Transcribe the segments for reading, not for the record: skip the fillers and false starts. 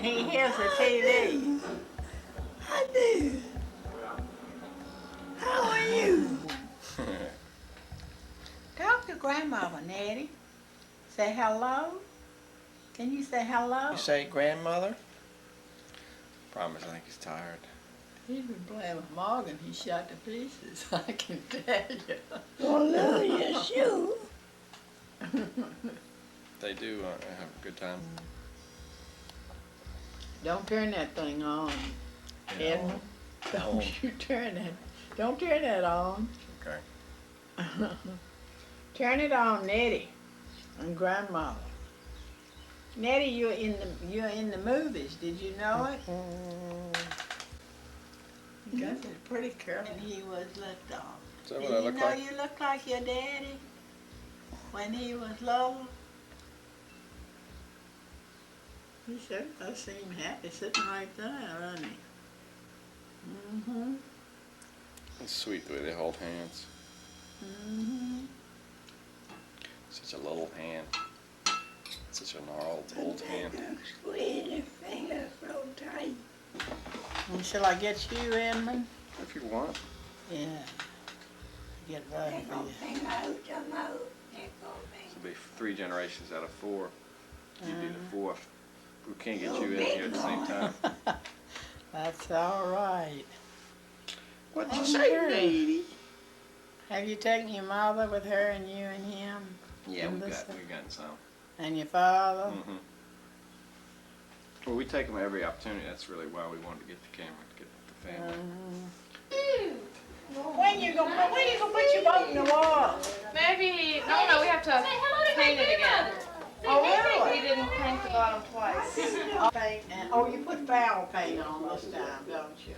He hears the TV. I do. How are you? Talk to Grandmama, Nettie. Say hello. Can you say hello? You say grandmother? Promise, I think he's tired. He's been playing with Morgan. He's shot to pieces, I can tell you. Well, look at your shoe. They do have a good time. Don't turn that thing on, Yeah. Edmund. Don't you turn that. Don't turn that on. Okay. Turn it on, Nettie and Grandmother. Nettie, you're in the movies. Did you know it? You guys are pretty careful. And he was looked off. Is that Did what I you look know like? you look like your daddy when he was little? He sure does seem happy sitting right there, doesn't he? Mm-hmm. It's sweet the way they hold hands. Mm-hmm. Such a little hand. Such a gnarled old hand. Squeeze your fingers so tight. And shall I get you, Edmund? If you want. Yeah. Get ready They're for gonna you. think out your mouth. They're gonna This will be 3 generations out of 4. You'd be the Uh-huh. 4th. We can't get you in here at the same time. That's all right. What you say, lady? Have you taken your mother with her and you and him? Yeah, And we've this- gotten some. And your father? Mm-hmm. Well, we take them every opportunity. That's really why we wanted to get the camera, to get the family. When you gonna put your boat in the water? Maybe, no, we have to paint it again. Oh, really? We didn't paint the bottom twice. Paint and, oh, you put foul paint on this time, don't you?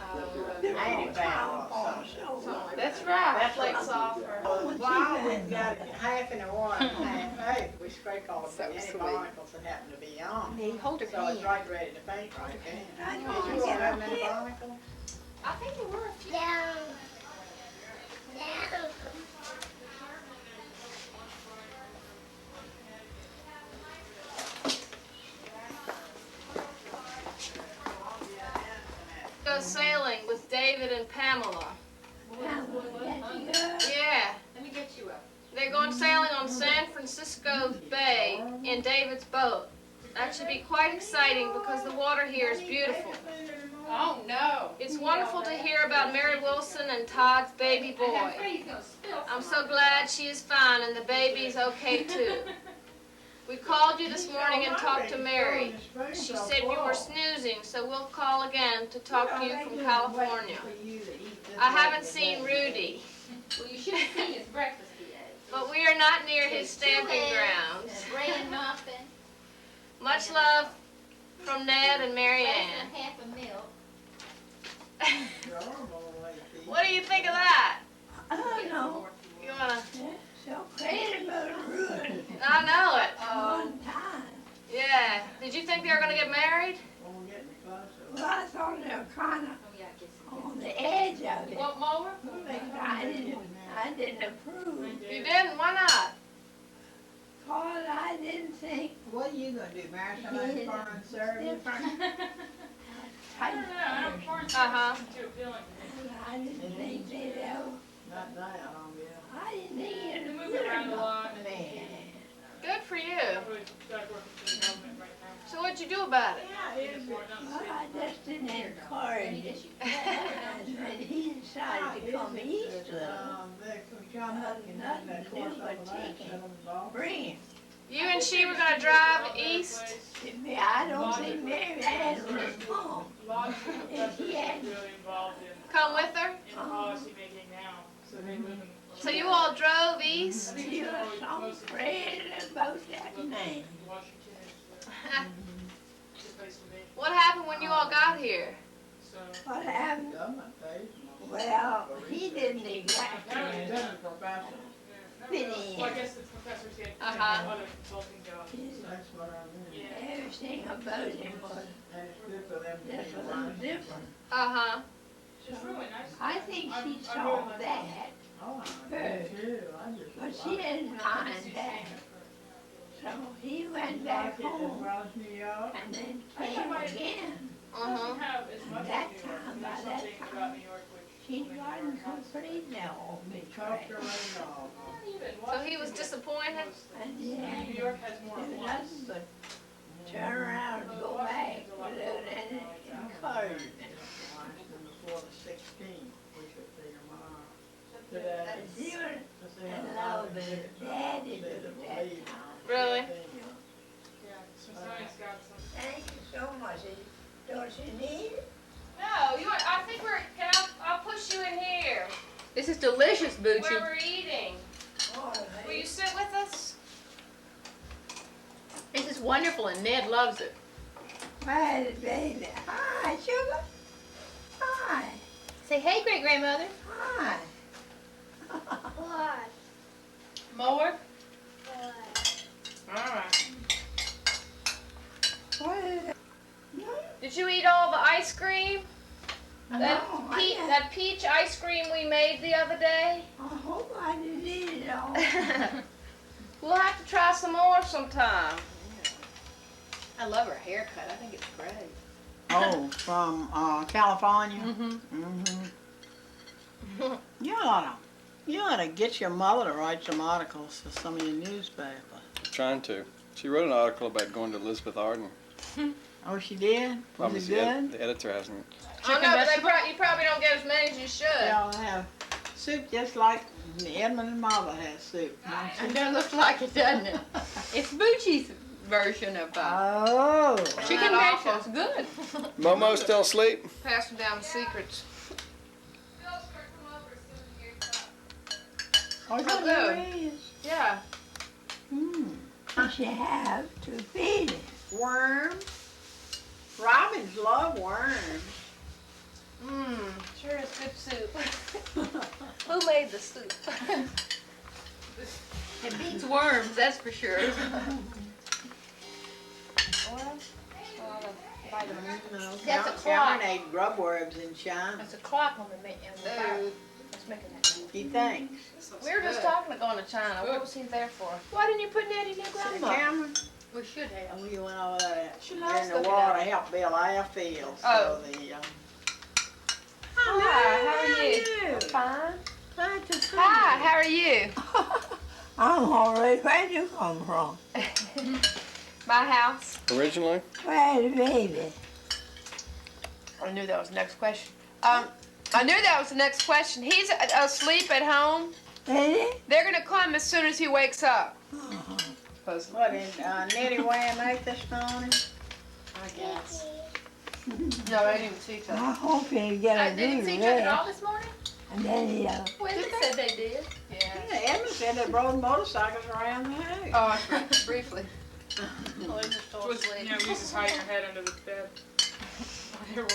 Ain't foul or something. That's right, That's like right. softer. Wow, we've got half in the water and half out. We scrape all the any sweet. barnacles that happen to be on. Hey, hold her So it's hand. right ready to paint right there. I Did know, you yeah. have many barnacles? I think there were a few. Down. Down. Go sailing with David and Pamela. Yeah. Let me get you up. They're going sailing on San Francisco Bay in David's boat. That should be quite exciting because the water here is beautiful. Oh no! It's wonderful to hear about Mary Wilson and Todd's baby boy. I'm so glad she is fine and the baby's okay too. We called you this morning and talked to Mary. She said you were snoozing, so we'll call again to talk to you from California. I haven't seen Rudy, Well, you should have seen his breakfast he ate. but we are not near his stamping grounds. Bran muffin, Much love from Ned and less Maryanne. than half a milk. What do you think of that? I don't know. You wanna? So crazy about Rudy. I know it. One time. Yeah. Did you think they were gonna get married? Well, I thought they were kind Oh yeah, I guess. of on the edge of it. Want more? I didn't approve. You didn't? Why not? Cause I didn't think What are you gonna do, marry somebody Yeah. foreign service? I Uh-huh. didn't think they'd ever. Not now, yeah. I didn't think it'd They move around a lot. Man. Good for you. Really started working for the government right now. So what'd you do about it? Well, I just didn't encourage it. And when he decided to come east with bring him. You and she were gonna drive east? I don't think Mary had was home. A lot of people If he had, really involved Come with her? in policy making now, so they live in. So you all drove east? she was so afraid about that man. Washington is the place to be, What happened when you all got here? so. What happened? Well, he didn't exactly fit in. Well, I guess the professors had Uh-huh. other consulting jobs. Yeah. Everything about him was just a little different. Uh-huh. It's really nice. I think she saw that first, but she didn't mind that. So he went back home Across New York. and then came again. Uh-huh. have as much That as New York. time, There's by that something time, about New York which She when you wasn't are outside- completely on me, Talked her right off. Not even So he was Washington, disappointed? most things. and then New York has more do at once. nothing but turn around and go back without any encouragement. Washington before the 16th, which would be tomorrow. And she was in love with her daddy at that time. Really? Yeah, Smithsonian's got some. Thank you so much. Don't you need it? No, I think I'll push you in here This is delicious, where Bucci. we're eating. Oh, Will you sit with us? This is wonderful, and Ned loves it. Hi, baby. Hi, sugar. Hi. Say, hey, great-grandmother. Hi. What? More? All right. What is it? Did you eat all the ice cream? No, That peach ice cream we made the other day? I hope I didn't eat it all. We'll have to try some more sometime. I love her haircut. I think it's great. Oh, from California? Mm-hmm. You ought to get your mother to write some articles for some of your newspapers. Trying to. She wrote an article about going to Elizabeth Arden. Oh, she did? Was it good? The editor hasn't. Oh no, but you probably don't get as many as you should. They'll have soup just like Edmund and Mother has soup. don't It you? does look like it, doesn't it? It's Bucci's version of Oh. chicken Not bacon. It's good. Momo still asleep? Passing down the secrets. Oh, is that Oh, what it is? Yeah. What you have to feed it. Worms. Robins love worms. Mmm, sure is good soup. Who made the soup? It beats worms, that's for sure. Well, vitamins. No, That's a Cameron clock. ate grubworms in China. There's a clock on the fire. It's making that noise. He thinks. We were just talking to going to China. What was he there for? Why didn't you put Nettie near See, Grandma? Cameron, We should have. we went over there She loves in the looking water at to help build our field. Oh. So the, Hi, how are you? Fine. Glad to see Hi, you. how are you? I'm all right. Where'd you come from? My house. Originally? Where's the baby? I knew that was the next question. I knew that was the next question. He's asleep at home. Baby? They're gonna come as soon as he wakes up. What, did Nettie weigh out this morning? I guess. No, I didn't even see I that. hope you get a They didn't good see each other at all rest. this morning? And then Duke said they did. Yeah. Yeah, Edmund said they rode motorcycles around the house. Oh, that's right. Briefly. Well, they're just all Was, asleep. you know, you just hide your head under the bed. While they were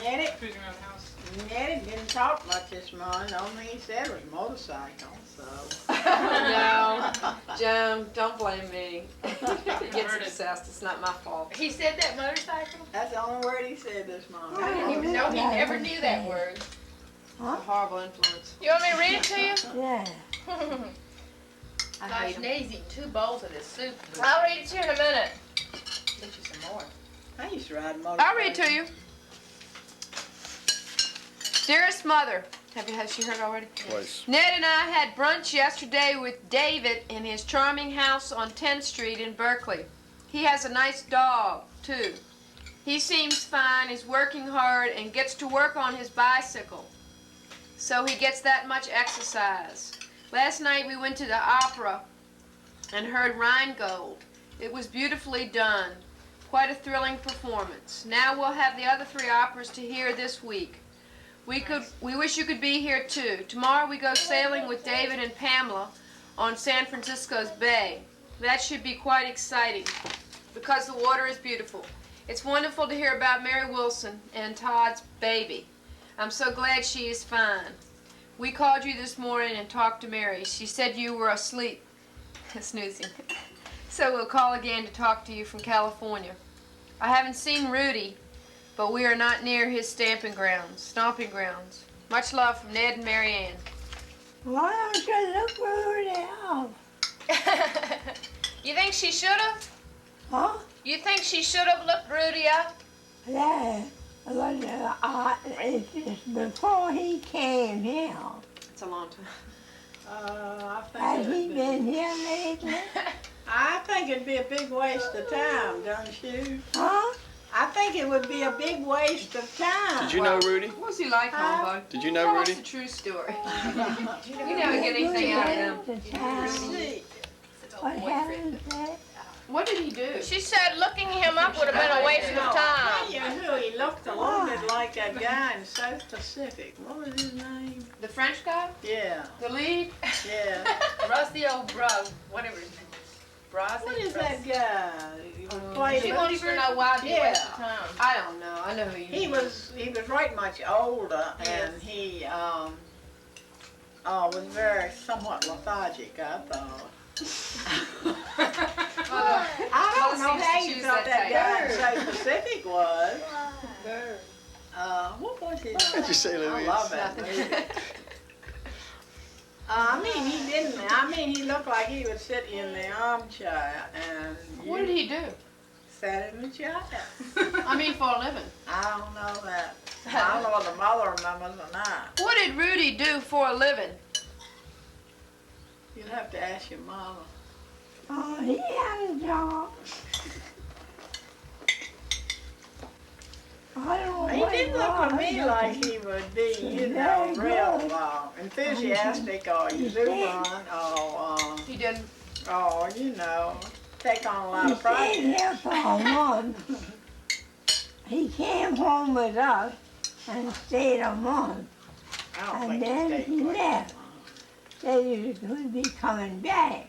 Nettie, cruising around the house. Nettie didn't talk much this morning. The only thing he said was motorcycle, so. No, Joan, don't blame me. He gets Heard it. obsessed. It's not my fault. He said that motorcycle? That's the only word he said this morning. I didn't even know he ever knew that word. It's a horrible influence. You want me to read it to you? Yeah. I Gosh, Neddy's eating 2 bowls of this soup. I'll read it to you in a minute. Get you some more. I used to ride motorcycles. I'll read it to you. Dearest Mother, has she heard already? Twice. Ned and I had brunch yesterday with David in his charming house on 10th Street in Berkeley. He has a nice dog, too. He seems fine, is working hard, and gets to work on his bicycle. So he gets that much exercise. Last night we went to the opera and heard Rheingold. It was beautifully done. Quite a thrilling performance. Now we'll have the other 3 operas to hear this week. We wish you could be here too. Tomorrow we go sailing with David and Pamela on San Francisco's Bay. That should be quite exciting because the water is beautiful. It's wonderful to hear about Mary Wilson and Todd's baby. I'm so glad she is fine. We called you this morning and talked to Mary. She said you were asleep, snoozing. So we'll call again to talk to you from California. I haven't seen Rudy, but we are not near his stomping grounds. Much love from Ned and Maryanne. Why don't you look for it out? You think she should have? Huh? You think she should have looked Rudy up? Yeah. But it's just before he came here. It's a long time. I Has think he it'd been be, here lately? I think it'd be a big waste of time, don't you? Huh? I think it would be a big waste of time. Did you know Rudy? What's he like, Helen Budd? Did you know Tell us Rudy? the true story. We never get anything out of them. The town. See, What Helen said? What did he do? She said looking him up would have been a waste of time. you know, he looked a little bit like that guy in South Pacific. What was his name? The French guy? Yeah, The lead? yeah. Rusty old bro, whatever his name is. What is that guy? He played She with- wants to know why he Yeah. wasted time. I don't know. I know who you He mean. was right much older, and he was very somewhat lethargic, I thought. I don't know how you thought that guy in South Pacific was. What was his name? What'd you say, I Louise? love that movie. He looked like he would sit in the armchair and What did he do? sat in the chair. I mean, for a living. I don't know that. I don't know what the mother remembers or not. What did Rudy do for a living? You'd have to ask your mama. Oh, he had a job. I don't know He what didn't look to was, me but like he would be, you know, Very real good. enthusiastic or exuberant or, He didn't. you know, take on a lot He of stayed pride. here for a month. He came home with us and stayed a month. I don't And think then stayed he quite left. that long. Said he would be coming back.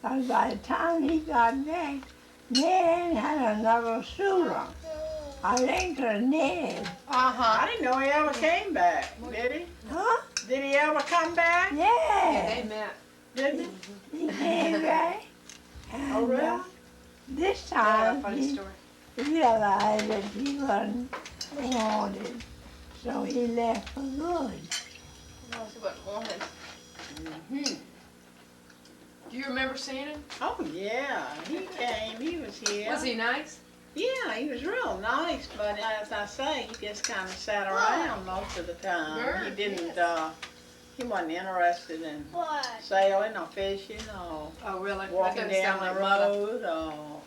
But by the time he got back, Ned had another suitor. I think her Ned. I didn't know he ever came back, did he? Huh? Did he ever come back? Yeah, They met. Didn't he? he came back. And, Oh, really? this Yeah, time funny he story. realized that he wasn't wanted, so he left for good. No, she wasn't wanted. Do you remember seeing him? Oh, yeah, he came, he was here. Was he nice? Yeah, he was real nice, but as I say, he just kind of sat around most of the time. He didn't, he wasn't interested in sailing or fishing or Oh, really? walking down the road or,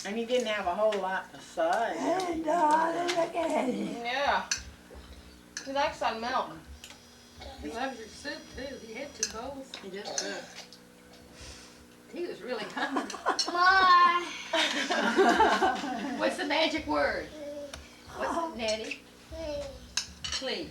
and he didn't have a whole lot to say. And darling, look at him. Yeah. He likes that milk. He loves your soup, too. He had 2 bowls. He just did. He was really hungry. What's the magic word? What's it, Natty? Please.